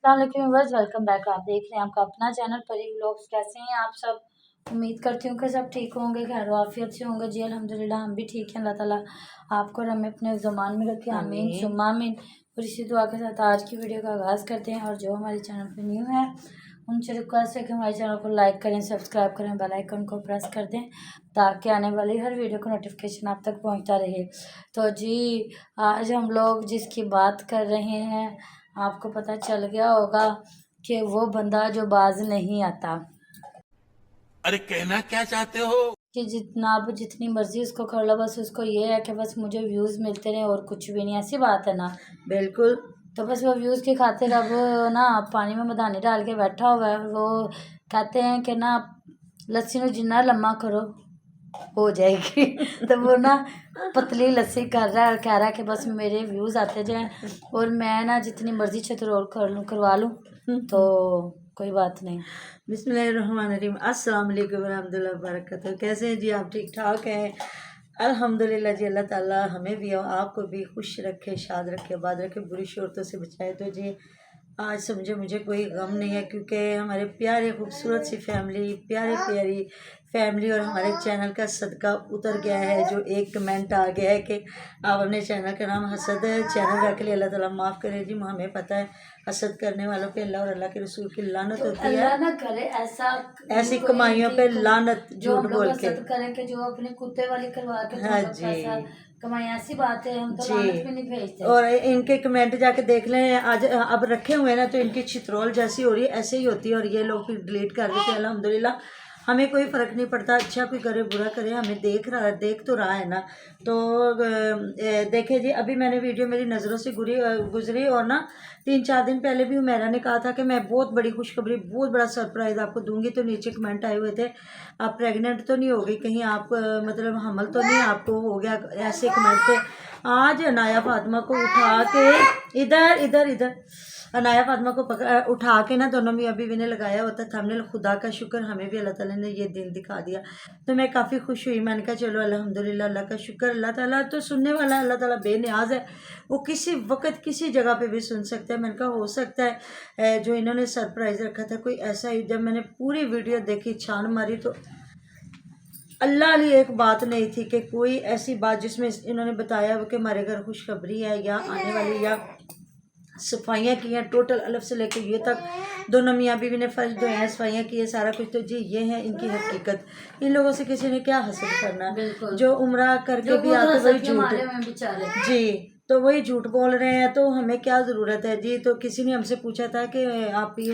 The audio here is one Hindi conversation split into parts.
अस्सलाम वालेकुम, वेलकम बैक। आप देख रहे हैं आपका अपना चैनल परी व्लॉग्स। कैसे हैं आप सब? उम्मीद करती हूँ कि सब ठीक होंगे, खैर आफियत से होंगे। जी अल्हम्दुलिल्लाह हम भी ठीक हैं। अल्लाह ताला आपको और हमें अपने ज़मान में रखे, आमीन सुम्मा आमीन। और इसी दुआ के साथ आज की वीडियो का आगाज़ करते हैं। और जो हमारे चैनल पर न्यू है उनसे रिक्वेस्ट है कि हमारे चैनल को लाइक करें, सब्सक्राइब करें, बेल आइकन को प्रेस कर दें ताकि आने वाली हर वीडियो का नोटिफिकेशन आप तक पहुंचता रहे। तो जी आज हम लोग जिसकी बात कर रहे हैं आपको पता चल गया होगा कि वो बंदा जो बाज नहीं आता। अरे कहना क्या चाहते हो? कि जितना आप जितनी मर्जी उसको कर लो, बस उसको ये है कि बस मुझे व्यूज़ मिलते रहे और कुछ भी नहीं। ऐसी बात है ना? बिल्कुल। तो बस वो व्यूज़ की खातिर अब ना पानी में मदानी डाल के बैठा हुआ है। वो कहते हैं कि ना लस्सी में जितना लम्मा करो हो जाएगी तो वो ना पतली लस्सी कर रहा है और कह रहा है कि बस मेरे व्यूज़ आते जाएं और मैं ना जितनी मर्जी छतरोल करवा लूँ तो कोई बात नहीं। बिस्मिल्लाहिर्रहमानिर्रहीम। अस्सलाम वालेकुम रहमतुल्लाहि व बरकातहू। कैसे हैं जी आप? ठीक ठाक हैं? अल्हम्दुलिल्लाह जी। अल्लाह ताला हमें भी और आपको भी खुश रखे, शाद रखे, आबाद रखे, बुरी शोरतों से बचाए। तो जी आज समझे मुझे कोई गम नहीं है क्योंकि हमारे प्यारे खूबसूरत सी फैमिली, प्यारी फैमिली और हमारे चैनल का सदका उतर गया है। जो एक कमेंट आ गया है कि आप अपने चैनल का नाम हसद चैनल रख लिया। अल्लाह ताला माफ़ करे जी। हमें पता है हसद करने वालों पे अल्लाह और अल्लाह के रसूल की लानत तो होती है। अल्लाह ना करे ऐसा ऐसी कमाइयों पे लानत जो झूठ हम लोग बोल के। हसद करें कि जो अपने कुत्ते वाली करवा के हाँ जो जी पैसा कमाए। ऐसी बात है, हम तो जी। लानत भी नहीं भेजते। और इनके कमेंट जाके देख लें। आज अब रखे हुए हैं ना तो इनकी चित्रोल जैसी हो रही है, ऐसे ही होती है। और ये लोग फिर डिलीट कर देते हैं। अल्हम्दुलिल्लाह हमें कोई फ़र्क नहीं पड़ता, अच्छा कोई करे बुरा करे, हमें देख तो रहा है ना। तो देखे जी, अभी मैंने वीडियो मेरी नज़रों से गुजरी और ना 3-4 दिन पहले भी उमेरा ने कहा था कि मैं बहुत बड़ी खुशखबरी, बहुत बड़ा सरप्राइज़ आपको दूंगी। तो नीचे कमेंट आए हुए थे आप प्रेग्नेंट तो नहीं हो गई कहीं, आप मतलब हमल तो नहीं आपको हो गया, ऐसे कमेंट थे। आज अनाया फातिमा को उठा के इधर अनाया फातिमा को उठा के ना दोनों मियाँ बीवी ने लगाया होता थंबनेल। खुदा का शुक्र हमें भी अल्लाह ताला ने ये दिन दिखा दिया तो मैं काफ़ी खुश हुई। मैंने कहा चलो अल्हम्दुलिल्लाह, अल्लाह का शुक्र। अल्लाह ताला तो सुनने वाला, अल्लाह ताला बेनियाज है, वो किसी वक्त किसी जगह पे भी सुन सकता है। मैंने कहा हो सकता है जो इन्होंने सरप्राइज़ रखा था कोई ऐसा ही। जब मैंने पूरी वीडियो देखी, छान मारी, तो अल्लाह वाली एक बात नहीं थी कि कोई ऐसी बात जिसमें इन्होंने बताया वो कि हमारे घर खुशखबरी है या आने वाली या सफाइयाँ की हैं। टोटल अलफ से लेकर ये तक दोनों मियाँ बीवी ने फर्श धोए हैं, सफाइयाँ की है, सारा कुछ। तो जी ये है इनकी हकीकत। इन लोगों से किसी ने क्या हासिल करना, जो उम्रा करके भी आते वही झूठ जी, तो वही झूठ बोल रहे हैं। तो हमें क्या ज़रूरत है जी। तो किसी ने हमसे पूछा था कि आप ही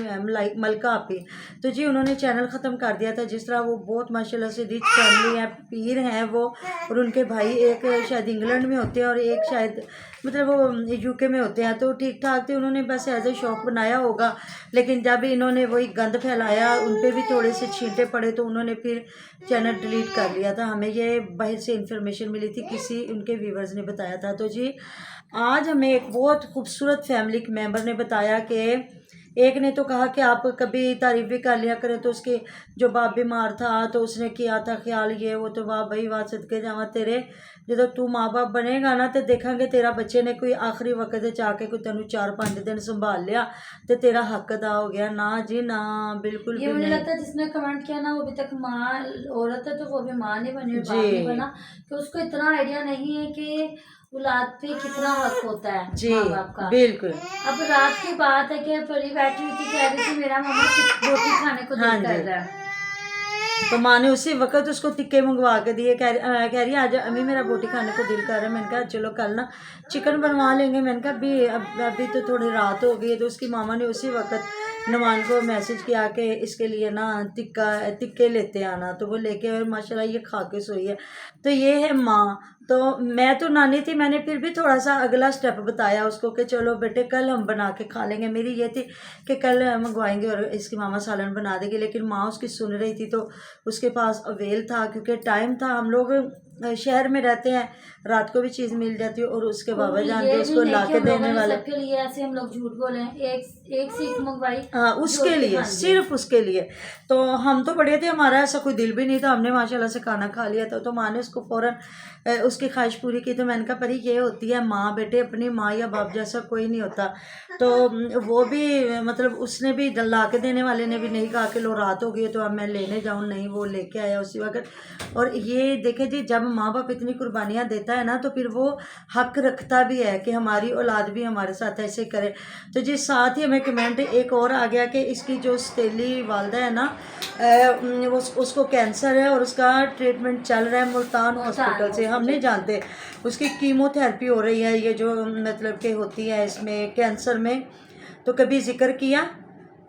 मलका आप ही, तो जी उन्होंने चैनल ख़त्म कर दिया था। जिस तरह वो बहुत माशाल्लाह से रिच फैमिली है, पीर हैं वो, और उनके भाई एक शायद इंग्लैंड में होते हैं और एक शायद मतलब वो यूके में होते हैं। तो ठीक ठाक थे, उन्होंने बस एज ए शौक बनाया होगा। लेकिन जब इन्होंने वही गंद फैलाया, उन पर भी थोड़े से छींटे पड़े तो उन्होंने फिर चैनल डिलीट कर लिया था। हमें ये बाहर से इंफॉर्मेशन मिली थी, किसी उनके व्यूवर्स ने बताया था। तो जी आज हमें एक बहुत खूबसूरत फैमिली मेम्बर ने बताया कि एक ने तो कहा कि आप कभी तारीफ भी कर लिया करें। तो उसके जो बाप बीमार था तो उसने किया था ख्याल ये वो। तो वाह भाई वाह, सदके जावा तेरे, जो तू माँ बाप बनेगा ना तो देखेंगे तेरा बच्चे ने कोई आखिरी वक्त जाके कोई तेन 4-5 दिन संभाल लिया तो तेरा हक अदा हो गया। ना जी ना, बिल्कुल भी ये मुझे नहीं। लगता है जिसने कमेंट किया ना वो अभी तक माँ औरत है तो वो अभी माँ नहीं बनी और बाप नहीं बना, कि उसको इतना आइडिया नहीं है कि औलाद पे कितना हक होता है जी माँ बाप का। बिल्कुल। अब रात की बात है कि परी बैठी हुई थी, कह रही थी मेरा मामा रोटी खाने को दिल कर रहा है। तो माँ ने उसी वक्त उसको टिक्के मंगवा के दिए। कह रही आज अम्मी मेरा बोटी खाने को दिल कर रहा है। मैंने कहा चलो कल ना चिकन बनवा लेंगे। मैंने कहा अभी तो थोड़ी रात हो गई है। तो उसकी मामा ने उसी वक्त नमान को मैसेज किया कि इसके लिए ना टिक्के लेते आना। तो वो लेके और माशाल्लाह ये खा के सोई है। तो ये है माँ। तो मैं तो नानी थी, मैंने फिर भी थोड़ा सा अगला स्टेप बताया उसको कि चलो बेटे कल हम बना के खा लेंगे। मेरी ये थी कि कल मंगवाएंगे और इसकी मामा सालन बना देगी। लेकिन माँ उसकी सुन रही थी तो उसके पास अवेल था क्योंकि टाइम था। हम लोग शहर में रहते हैं, रात को भी चीज़ मिल जाती है और उसके बाबा ये जान भी के उसको नहीं ला कि के हम लोगों देने ने वाले। सबके लिए ऐसे हम लोग झूठ बोले हैं। एक सीख मंगवाई, हाँ उसके जो कि लिए, हाँ जी। सिर्फ उसके लिए। तो हम तो बड़े थे, हमारा ऐसा कोई दिल भी नहीं था, हमने माशाल्लाह से खाना खा लिया था। तो माँ ने उसको फ़ौरन उसकी ख्वाहिश पूरी की। तो मैंने कहा परी ये होती है माँ बेटे, अपनी माँ या बाप जैसा कोई नहीं होता। तो वो भी मतलब उसने भी ला के देने वाले ने भी नहीं कहा कि लो रात हो गई तो अब मैं लेने जाऊँ, नहीं वो लेके आया उसी वक्त। और ये देखे जी, जब माँ बाप इतनी कुर्बानियाँ देता है ना तो फिर वो हक रखता भी है कि हमारी औलाद भी हमारे साथ ऐसे करे। तो जी साथ ही हमें कमेंट एक और आ गया कि इसकी जो सतीली वालदा है ना, उसको कैंसर है और उसका ट्रीटमेंट चल रहा है मुल्तान हॉस्पिटल से। हम नहीं जानते, उसकी कीमोथेरेपी हो रही है, ये जो मतलब कि होती है इसमें कैंसर में। तो कभी जिक्र किया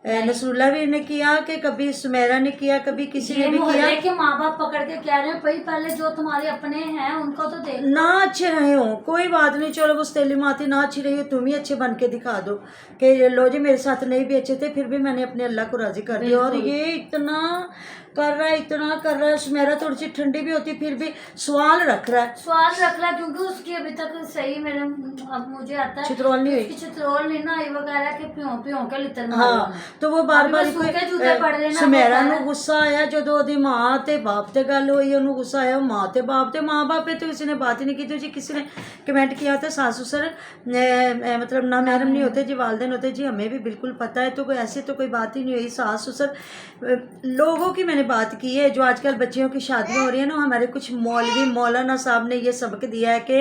नसरुल्ला भी ने किया कि कभी सुमेरा ने किया, कभी किसी ने भी किया। मोहल्ले के माँ बाप पकड़ के कह रहे हैं भाई पहले जो तुम्हारे अपने हैं उनको तो देख ना अच्छे रहे हो कोई बात नहीं, चलो वो सतीली माती ना अच्छी रही हो, तुम ही अच्छे बन के दिखा दो कि लो जी मेरे साथ नहीं भी अच्छे थे फिर भी मैंने अपने अल्लाह को राजी कर दिया। और ये इतना कर रहा है, इतना कर रहा है। सुमेरा थोड़ी सी ठंडी भी होती फिर भी सवाल रख रहा है, स्वाद रख रहा, क्योंकि उसकी अभी तक सही मेरे अब मुझे आता है चित्रोल नहीं हुई। उसकी चित्रोल नहीं ना आई, वो कह रहा है कि प्यों के लितर हाँ तो वो बार बार सूखे जूते पड़ रहे ना, सुमेरा ਨੂੰ गुस्सा आया जो ਉਹਦੀ माँ ਤੇ बाप ਤੇ ਗੱਲ ਹੋਈ, ਉਹਨੂੰ गुस्सा आया माँ ਤੇ बाप ਤੇ माँ बाप पे तो किसी ने बात ही नहीं की। तो जी किसी ने कमेंट किया था सास ससुर मतलब ना महरम नहीं होते जी, वालदेन होते जी, हमें भी बिल्कुल पता है। तो कोई ऐसी तो कोई बात ही नहीं हुई। सास ससुर लोगों की मैंने बात की है, जो आजकल बच्चियों की शादियाँ हो रही है ना, हमारे कुछ मौलवी मौलाना साहब ने ये सबक दिया है कि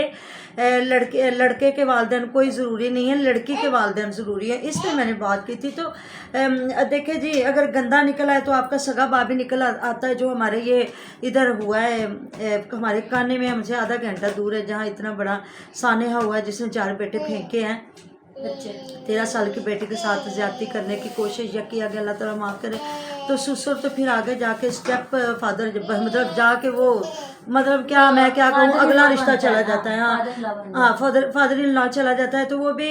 लड़के के वालदेन कोई ज़रूरी नहीं है, लड़की के वालदेन ज़रूरी है। इस पर मैंने बात की थी। तो देखे जी, अगर गंदा निकल आए तो आपका सगा बाप भी निकल आता है। जो हमारे ये इधर हुआ है हमारे काने में हमसे आधा घंटा दूर है, जहाँ इतना बड़ा सानेहा हुआ है जिसने 4 बेटे फेंके हैं। 13 साल की बेटी के साथ ज्यादती करने की कोशिश या किया गया, अल्लाह ताला माफ़ करे। तो ससुर तो फिर आगे जाके स्टेप फादर मतलब जाके वो मतलब क्या मैं क्या कहूँ, अगला रिश्ता चला जाता है। हाँ फादर इन लॉ चला जाता है। तो वो भी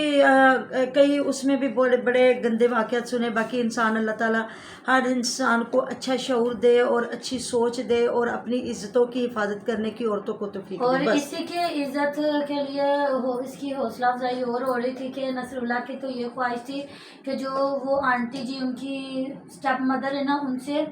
कई उसमें भी बड़े बड़े गंदे वाक़यात सुने। बाकी इंसान अल्लाह ताला हर इंसान को अच्छा शऊर दे और अच्छी सोच दे और अपनी इज्जतों की हिफाजत करने की औरतों को तौफीक और दे बस। इसी के इज्जत के लिए इसकी हौसला अफजाई और हो रही थी कि नसरुल्ला की तो ये ख्वाहिश थी कि जो वो आंटी जी उनकी स्टेप मदर है ना, उनसे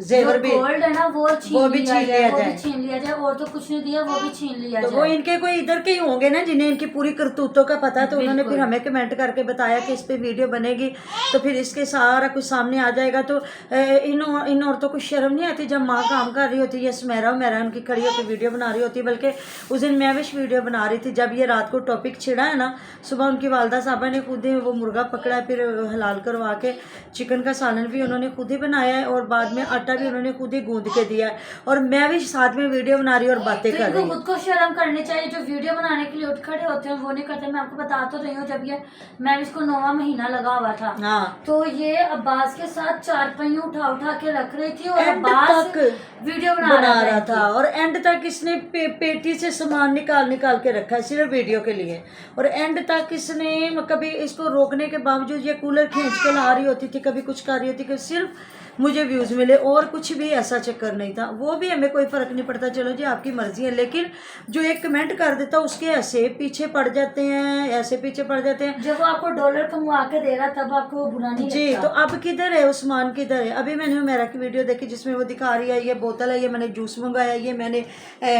जेवर भी गोल्ड है ना वो भी छीन लिया जाए और तो कुछ नहीं दिया, वो भी छीन लिया तो जाए। वो इनके कोई इधर के ही होंगे ना जिन्हें इनकी पूरी करतूतों का पता है। तो उन्होंने फिर हमें कमेंट करके बताया कि इस पे वीडियो बनेगी तो फिर इसके सारा कुछ सामने आ जाएगा। तो इन औरतों को शर्म नहीं आती जब माँ काम कर रही होती है, सुमेरा उनकी खड़ी होकर वीडियो बना रही होती है। बल्कि उस दिन मैं भी वीडियो बना रही थी जब ये रात को टॉपिक छिड़ा है ना, सुबह उनकी वालदा साहबा ने खुद ही वो मुर्गा पकड़ा है, फिर हलाल करवा के चिकन का सालन भी उन्होंने खुद ही बनाया है और बाद में आटा भी उन्होंने खुद ही गूंद के दिया है। और मैं भी साथ में वीडियो बना रही हूँ और बातें कर रही हूँ। खुद को शर्म करनी चाहिए, जो वीडियो बनाने के लिए उठ खड़े होते हैं वो नहीं करते। मैं आपको बता तो रही हूँ, जब ये मैं इसको 9वां महीना लगा हुआ था तो ये अब्बास के साथ 4 पहियों उठा के रख रही थी और अब्बास वीडियो बना रहा था। और एंड तक इसने पेटी से सामान निकाल के रखा है सिर्फ वीडियो के लिए। और एंड तक इसने कभी इसको रोकने के बावजूद ये कूलर खींच के ला रही होती थी, कभी कुछ कर रही होती, सिर्फ मुझे व्यूज़ मिले और कुछ भी ऐसा चक्कर नहीं था। वो भी हमें कोई फ़र्क नहीं पड़ता, चलो जी आपकी मर्ज़ी है। लेकिन जो एक कमेंट कर देता उसके ऐसे पीछे पड़ जाते हैं, ऐसे पीछे पड़ जाते हैं। जब वो आपको डॉलर कमवा के दे रहा तब आपको वो बुरा नहीं जी लगता। तो अब किधर है उस्मान, किधर है? अभी मैंने मेरा की वीडियो देखी जिसमें वो दिखा रही है ये बोतल है, ये मैंने जूस मंगवाया, ये मैंने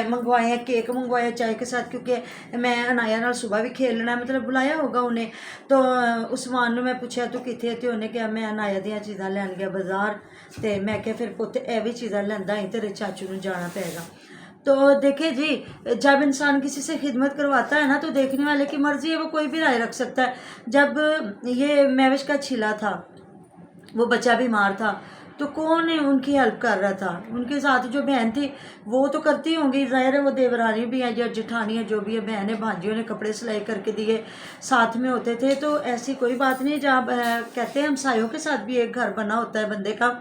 मंगवाए हैं, केक मंगवाया चाय के साथ, क्योंकि मैं अनाया नाल सुबह भी खेलना है, मतलब बुलाया होगा उन्हें। तो उस्मान ने मैं पूछा तू कितने थे, उन्हें क्या मैं अनाया दियाँ चीज़ां लैन गया बाजार। तो मैं क्या फिर पुत ए भी चीज़ां लैंदा ही तेरे चाचू को जाना पड़ेगा। तो देखिए जी, जब इंसान किसी से खिदमत करवाता है ना तो देखने वाले की मर्जी है, वो कोई भी राय रख सकता है। जब ये मैविश का छिला था, वो बच्चा बीमार था, तो कौन उनकी हेल्प कर रहा था? उनके साथ जो बहन थी वो तो करती होंगी, ज़ाहिर है वो देवरानी भी है, जो जेठानी है, जो भी है बहन है, भांजियों ने कपड़े सिलाई करके दिए, साथ में होते थे। तो ऐसी कोई बात नहीं। जहाँ कहते हैं हमसायों के साथ भी एक घर बना होता है बंदे का,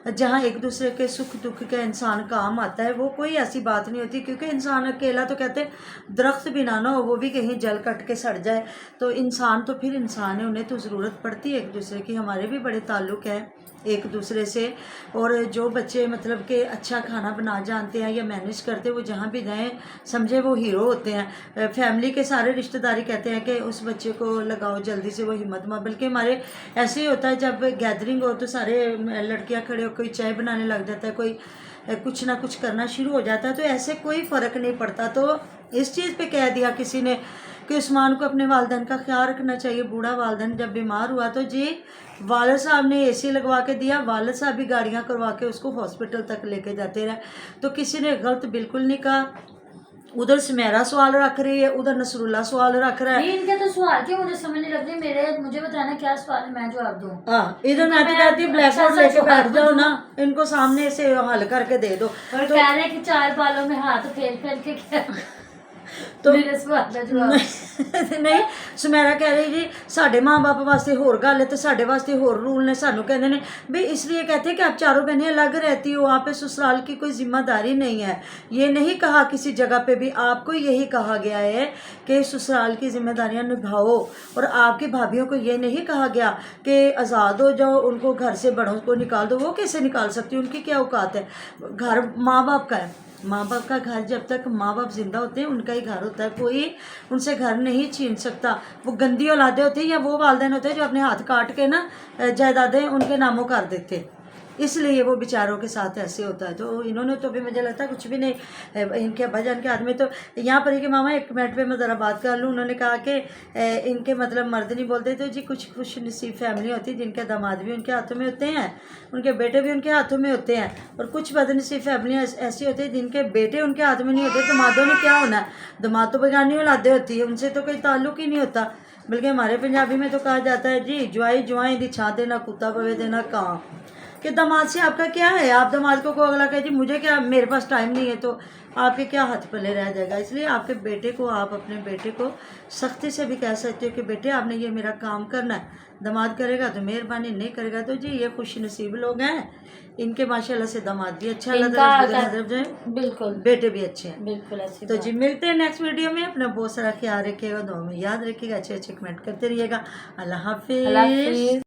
जहाँ एक दूसरे के सुख दुख का इंसान काम आता है, वो कोई ऐसी बात नहीं होती। क्योंकि इंसान अकेला तो कहते हैं दरख्त भी ना हो, वो भी कहीं जल कट के सड़ जाए। तो इंसान तो फिर इंसान है, उन्हें तो ज़रूरत पड़ती है एक दूसरे की। हमारे भी बड़े ताल्लुक़ है एक दूसरे से। और जो बच्चे मतलब कि अच्छा खाना बना जानते हैं या मैनेज करते हैं, वो जहाँ भी जाएँ समझे वो हीरो होते हैं। फैमिली के सारे रिश्तेदारी कहते हैं कि उस बच्चे को लगाओ जल्दी से, वो हिम्मत मार। बल्कि हमारे ऐसे ही होता है, जब गैदरिंग हो तो सारे लड़कियाँ खड़े हो, कोई चाय बनाने लग जाता है, कोई कुछ ना कुछ करना शुरू हो जाता है। तो ऐसे कोई फ़र्क नहीं पड़ता। तो इस चीज़ पे कह दिया किसी ने कि उस्मान को अपने वालिदैन का ख्याल रखना चाहिए। बूढ़ा वालिदैन जब बीमार हुआ तो जी वालिद साहब ने एसी लगवा के दिया, वालिद साहब भी गाड़ियाँ करवा के उसको हॉस्पिटल तक लेके जाते रहे। तो किसी ने गलत बिल्कुल नहीं कहा। उधर सुमेरा सवाल रख रही है, उधर नसरुल्ला सवाल रख रहा है। नहीं, इनके तो सवाल क्यों मुझे समझ नहीं लग रही। मुझे बताना क्या सवाल है, मैं जवाब दूं। हाँ, इधर मैं तो कहती हूँ ब्लैक बोर्ड लेके बैठ जाओ ना, इनको सामने से हल करके दे दो। और तो कह रहे हैं कि 4 बालों में हाथ फेर फेर के क्या तो मेरे सवाल का जवाब नहीं, सुमेरा कह रही जी साढ़े माँ बाप वास्ते होर गल है तो साढ़े वास्ते होर रूल ने। सानू कहते ने भाई इसलिए कहते हैं कि आप चारों बहनें अलग रहती हो, वहाँ पे ससुराल की कोई जिम्मेदारी नहीं है। ये नहीं कहा किसी जगह पे भी, आपको यही कहा गया है कि ससुराल की जिम्मेदारियाँ निभाओ। और आपकी भाभीयों को ये नहीं कहा गया कि आज़ाद हो जाओ, उनको घर से बड़ों को निकाल दो। वो कैसे निकाल सकती है, उनकी क्या औकात है। घर माँ बाप का है, माँ बाप का घर जब तक माँ बाप जिंदा होते हैं उनका ही घर होता है, कोई उनसे घर नहीं छीन सकता। वो गंदी औलादे होते हैं या वो वालिदैन होते हैं जो अपने हाथ काट के ना जायदादें उनके नामों कर देते, इसलिए वो बेचारों के साथ ऐसे होता है। तो इन्होंने तो भी मुझे लगता है कुछ भी नहीं, इनके अब्बा जान के आदमी तो यहाँ पर ही कि मामा 1 मिनट पे मैं ज़रा बात कर लूँ। उन्होंने कहा कि इनके मतलब मर्द नहीं बोलते। तो जी कुछ खुश नसीब फैमिली होती है जिनके दामाद भी उनके हाथों में होते हैं, उनके बेटे भी उनके हाथों में होते हैं। और कुछ बदनसीब फैमिलियाँ ऐसी होती है जिनके बेटे उनके हाथ में नहीं होते। दामादों ने क्या होना है, दामाद तो बेगानी औलादे होती है, उनसे तो कोई ताल्लुक ही नहीं होता। बल्कि हमारे पंजाबी में तो कहा जाता है जी ज्वाई ज्वाई दी छा देना, कुत्ता पवे देना कां। कि दामाद से आपका क्या है। आप दामाद को अगला कहे जी मुझे क्या, मेरे पास टाइम नहीं है, तो आपके क्या हाथ पल्ले रह जाएगा। इसलिए आपके बेटे को, आप अपने बेटे को सख्ती से भी कह सकते हो कि बेटे आपने ये मेरा काम करना है। दामाद करेगा तो मेहरबानी, नहीं करेगा तो जी ये खुश नसीब लोग हैं। इनके माशाल्लाह से दामाद भी अच्छा, बिल्कुल बेटे भी अच्छे हैं। बिल्कुल ऐसी तो जी मिलते हैं नेक्स्ट वीडियो में। अपना बहुत सारा ख्याल रखिएगा, दुआ में याद रखिएगा, अच्छे अच्छे कमेंट करते रहिएगा। अल्लाह हाफिज।